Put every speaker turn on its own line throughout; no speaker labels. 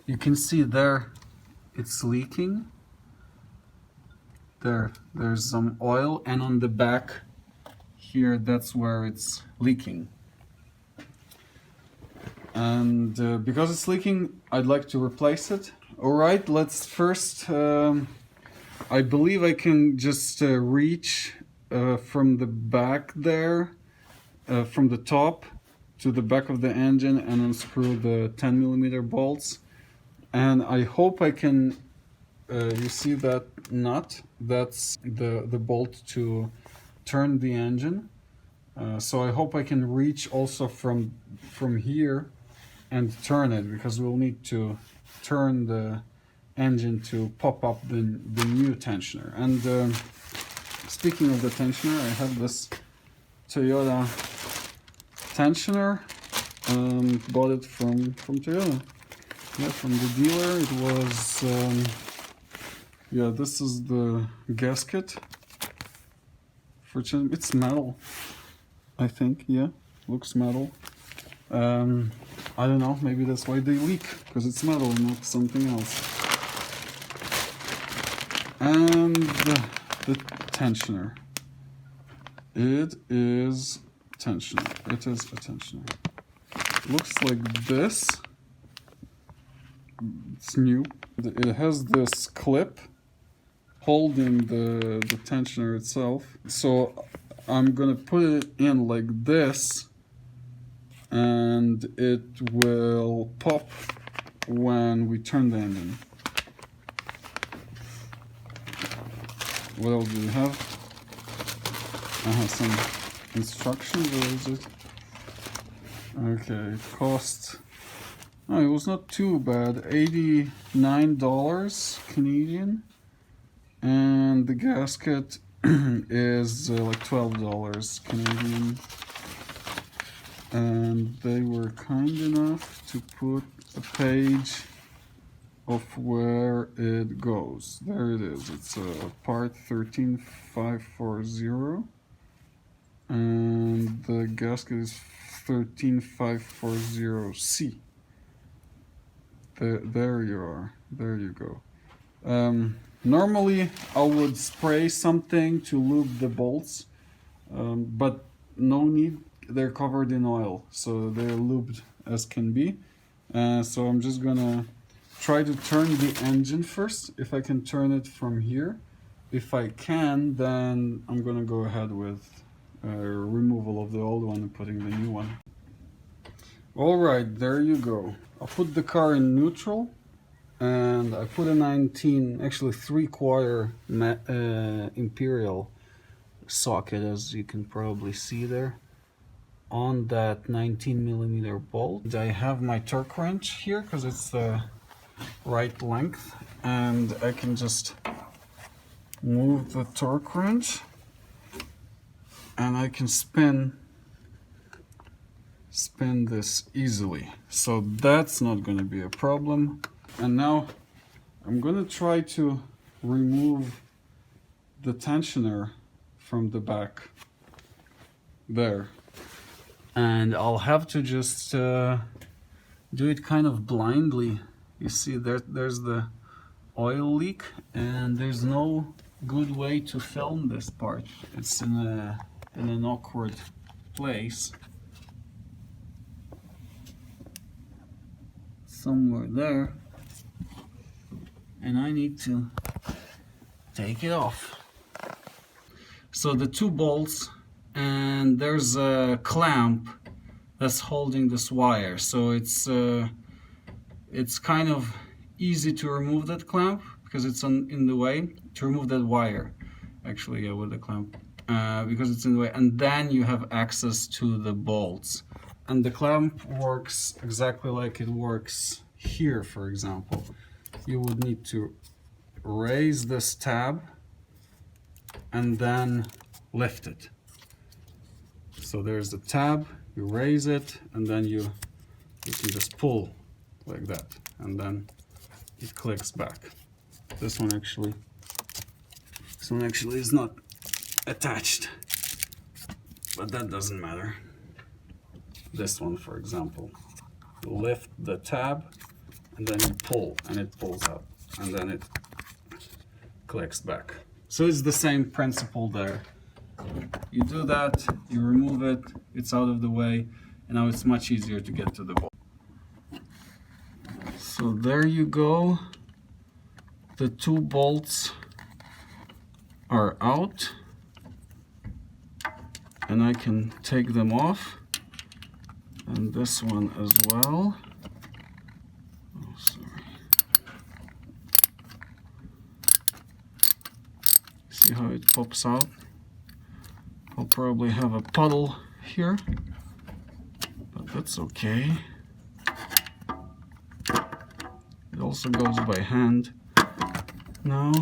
You can see there it's leaking. There's some oil, and on the back here, that's where it's leaking. And because it's leaking, I'd like to replace it. Alright, let's first, I believe I can just reach from the back there, from the top to the back of the engine, and unscrew the 10mm bolts. And I hope I can, you see that nut? That's the bolt to turn the engine. So I hope I can reach also from here and turn it, because we'll need to turn the engine to pop up the new tensioner. And speaking of the tensioner, I have this Toyota tensioner. Bought it from Toyota. Yeah, from the dealer. It was yeah, this is the gasket. It's metal, I think. Yeah, looks metal. I don't know, maybe that's why they leak, because it's metal and not something else. And the tensioner. It is tensioner. It is a tensioner. Looks like this. It's new. It has this clip holding the tensioner itself. So I'm gonna put it in like this, and it will pop when we turn the engine. What else do we have? I have some instructions. Where is it? Okay, it cost, oh, it was not too bad, $89 Canadian, and the gasket is like $12 Canadian. And they were kind enough to put a page of where it goes. There it is. It's part 13540, and the gasket is 13540C. There you are. There you go. Normally I would spray something to lube the bolts, but no need. They're covered in oil, so they're lubed as can be. So I'm just gonna try to turn the engine first, if I can turn it from here. If I can, then I'm gonna go ahead with removal of the old one and putting the new one. Alright, there you go. I'll put the car in neutral, and I put a 19, actually 3/4 Imperial socket, as you can probably see there, on that 19mm bolt. I have my torque wrench here because it's the right length, and I can just move the torque wrench and I can spin this easily, so that's not going to be a problem. And now I'm going to try to remove the tensioner from the back there, and I'll have to just do it kind of blindly. You see there's the oil leak, and there's no good way to film this part. It's in an awkward place somewhere there, and I need to take it off. So the two bolts, and there's a clamp that's holding this wire, so it's kind of easy to remove that clamp because it's in the way. To remove that wire, actually, yeah, with the clamp, because it's in the way, and then you have access to the bolts. And the clamp works exactly like it works here, for example. You would need to raise this tab and then lift it. So there's the tab, you raise it, and then you can just pull like that, and then it clicks back. This one actually is not attached, but that doesn't matter. This one, for example, lift the tab and then you pull, and it pulls out, and then it clicks back. So it's the same principle there. You do that, you remove it, it's out of the way, and now it's much easier to get to the bolt. So there you go. The two bolts are out, and I can take them off, and this one as well. Oh, sorry. See how it pops out? I'll probably have a puddle here, but that's okay. It also goes by hand now.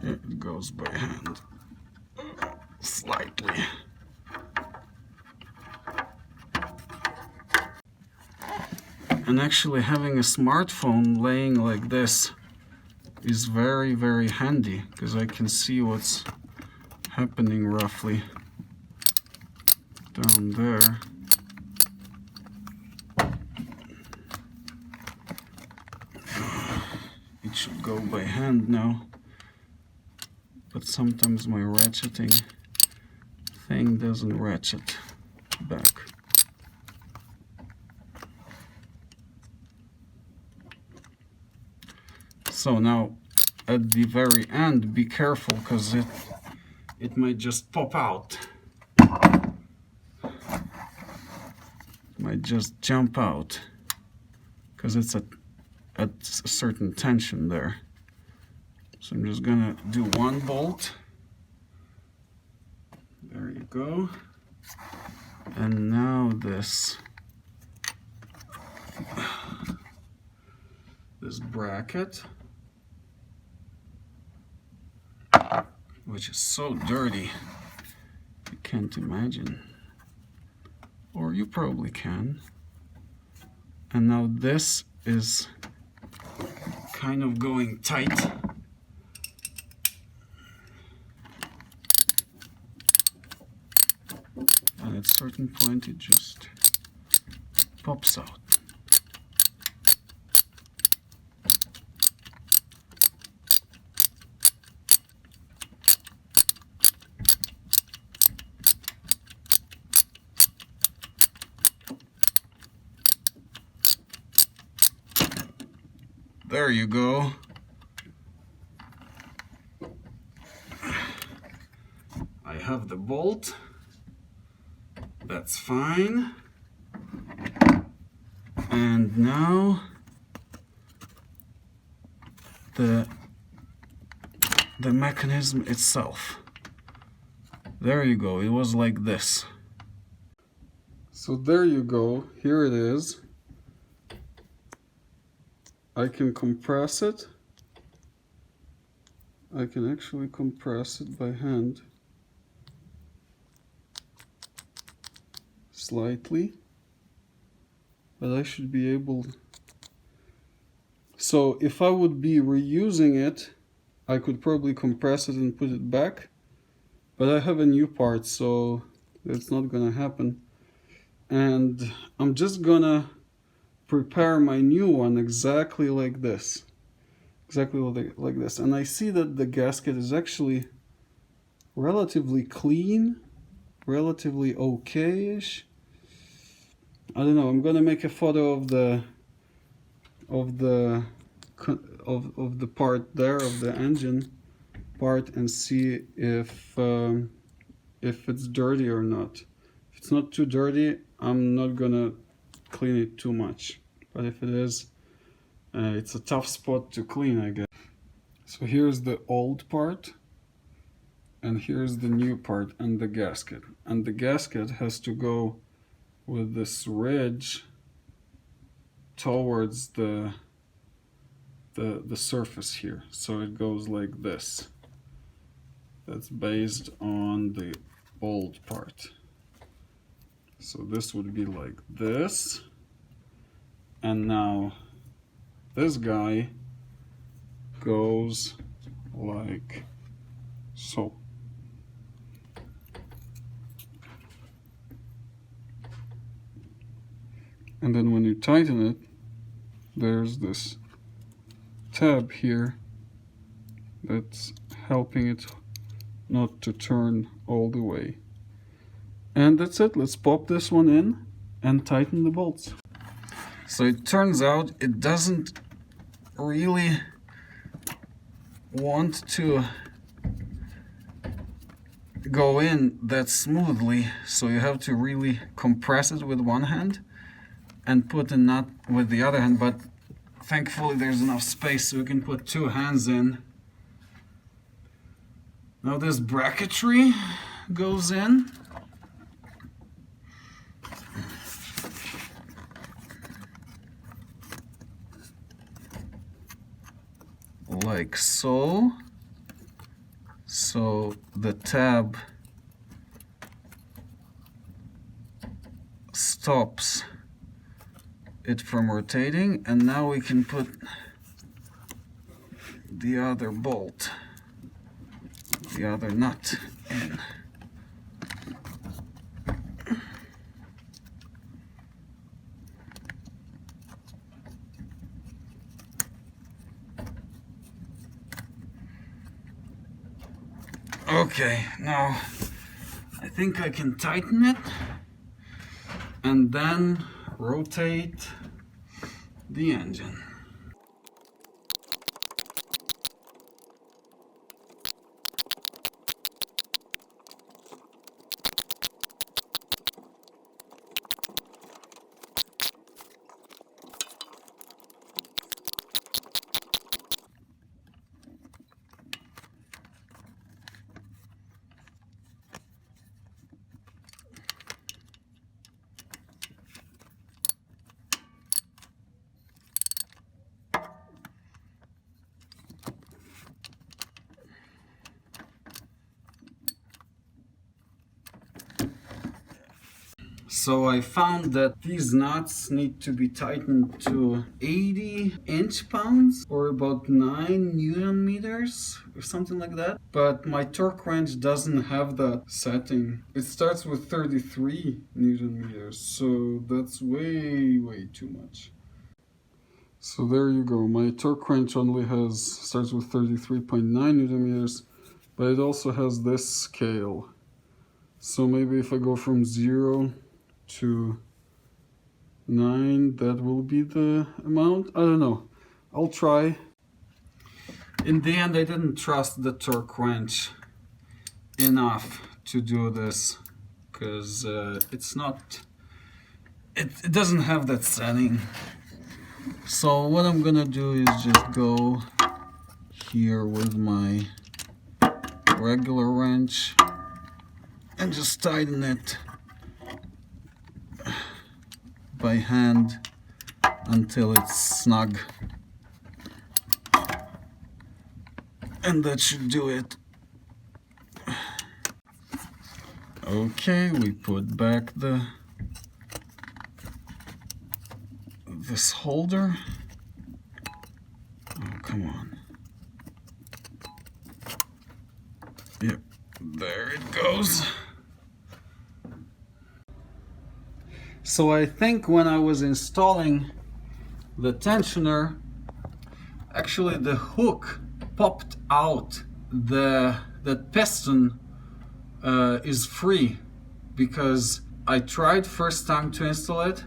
It goes by hand slightly. And actually having a smartphone laying like this is very, very handy, because I can see what's happening roughly down there. It should go by hand now, but sometimes my ratcheting thing doesn't ratchet back. So now at the very end, be careful, because it might just pop out. It might just jump out, because it's at a certain tension there. So I'm just gonna do one bolt. There you go. And now this bracket, which is so dirty, you can't imagine. Or you probably can. And now this is kind of going tight. And at a certain point it just pops out. There you go. I have the bolt. That's fine. And now the mechanism itself. There you go. It was like this. So there you go. Here it is. I can compress it. I can actually compress it by hand slightly, but I should be able. So if I would be reusing it, I could probably compress it and put it back, but I have a new part, so it's not gonna happen. And I'm just gonna prepare my new one exactly like this. Exactly like this. And I see that the gasket is actually relatively clean, relatively okay-ish. I don't know, I'm gonna make a photo of the part there, of the engine part, and see if it's dirty or not. If it's not too dirty, I'm not gonna clean it too much, but if it is, it's a tough spot to clean, I guess. So here's the old part, and here's the new part, and the gasket. And the gasket has to go with this ridge towards the surface here. So it goes like this. that's based on the old part. So this would be like this, and now this guy goes like so. And then when you tighten it, there's this tab here that's helping it not to turn all the way. And that's it. Let's pop this one in and tighten the bolts. So it turns out it doesn't really want to go in that smoothly, so you have to really compress it with one hand and put the nut with the other hand, but thankfully there's enough space so you can put two hands in. Now this bracketry goes in. Like so. So the tab stops it from rotating, and now we can put the other bolt, the other nut in. Okay, now I think I can tighten it and then rotate the engine. So I found that these nuts need to be tightened to 80 inch-pounds or about 9 Newton meters or something like that. But my torque wrench doesn't have that setting. It starts with 33 Newton meters, so that's way too much. So there you go. My torque wrench only starts with 33.9 Newton meters, but it also has this scale. So maybe if I go from 0 to 9, that will be the amount. I don't know. I'll try. In the end, I didn't trust the torque wrench enough to do this because it doesn't have that setting. So what I'm gonna do is just go here with my regular wrench and just tighten it by hand until it's snug, and that should do it. Okay, we put back this holder. Oh, come on. Yep, there it goes. So I think when I was installing the tensioner, actually the hook popped out. The piston is free because I tried first time to install it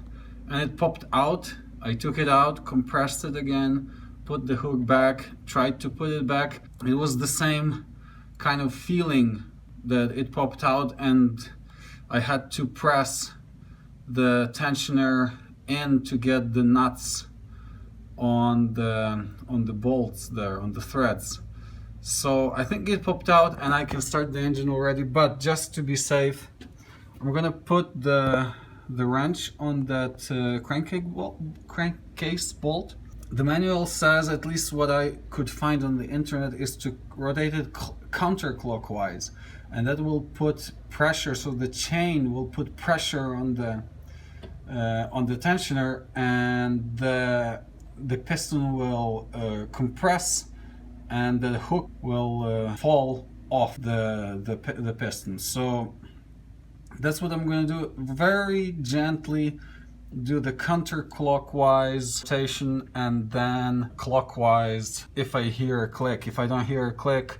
and it popped out. I took it out, compressed it again, put the hook back, tried to put it back. It was the same kind of feeling that it popped out, and I had to press the tensioner in to get the nuts on the bolts there, on the threads. So I think it popped out and I can start the engine already, but just to be safe, I'm gonna put the wrench on that crankcase bolt. The manual says, at least what I could find on the internet, is to rotate it counterclockwise, and that will put pressure, so the chain will put pressure on the tensioner, and the piston will compress, and the hook will fall off the piston. So that's what I'm going to do. Very gently do the counterclockwise rotation, and then clockwise if I hear a click. If I don't hear a click,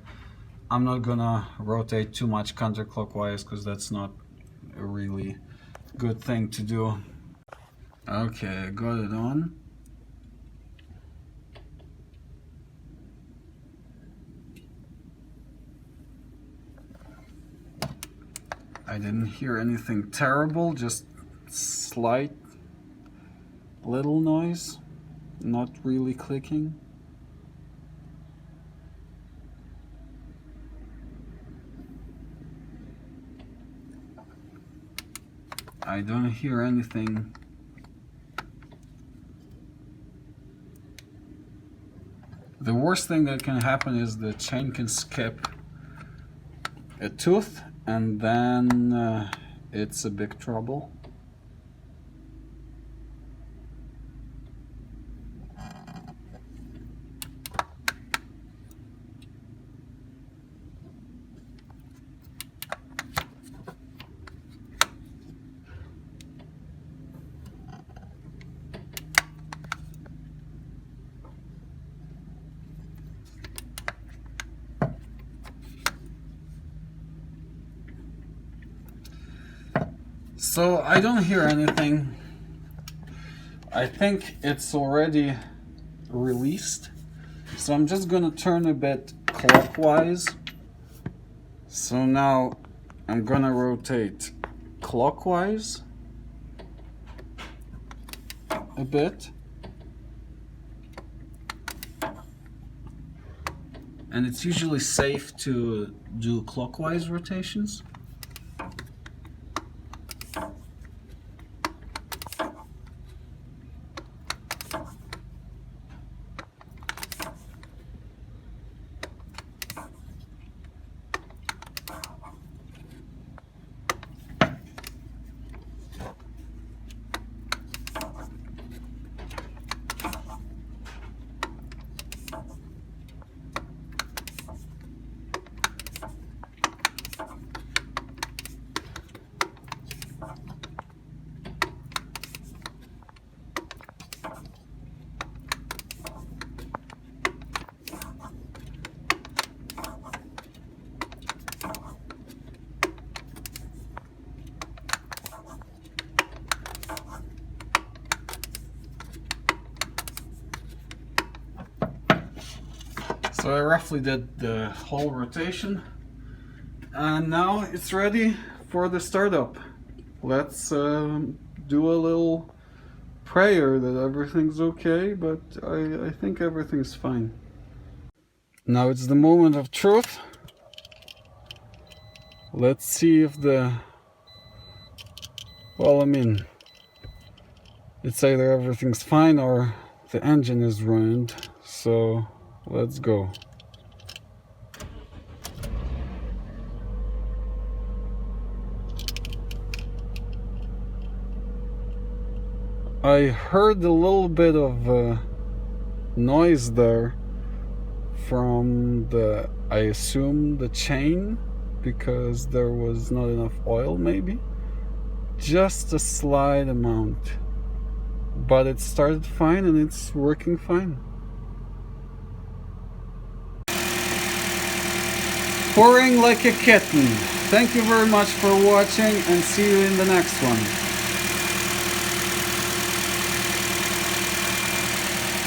I'm not gonna rotate too much counterclockwise, because that's not a really good thing to do. Okay, I got it on. I didn't hear anything terrible, just slight little noise, not really clicking. I don't hear anything. The worst thing that can happen is the chain can skip a tooth, and then it's a big trouble. So I don't hear anything. I think it's already released. So I'm just gonna turn a bit clockwise. So now I'm gonna rotate clockwise a bit. And it's usually safe to do clockwise rotations. So I roughly did the whole rotation, and now it's ready for the startup. Let's do a little prayer that everything's okay, but I think everything's fine. Now it's the moment of truth. Let's see if well, I mean, it's either everything's fine or the engine is ruined, so let's go. I heard a little bit of noise there from I assume the chain, because there was not enough oil, maybe. Just a slight amount. But it started fine and it's working fine. Pouring like a kitten. Thank you very much for watching, and see you in the next one.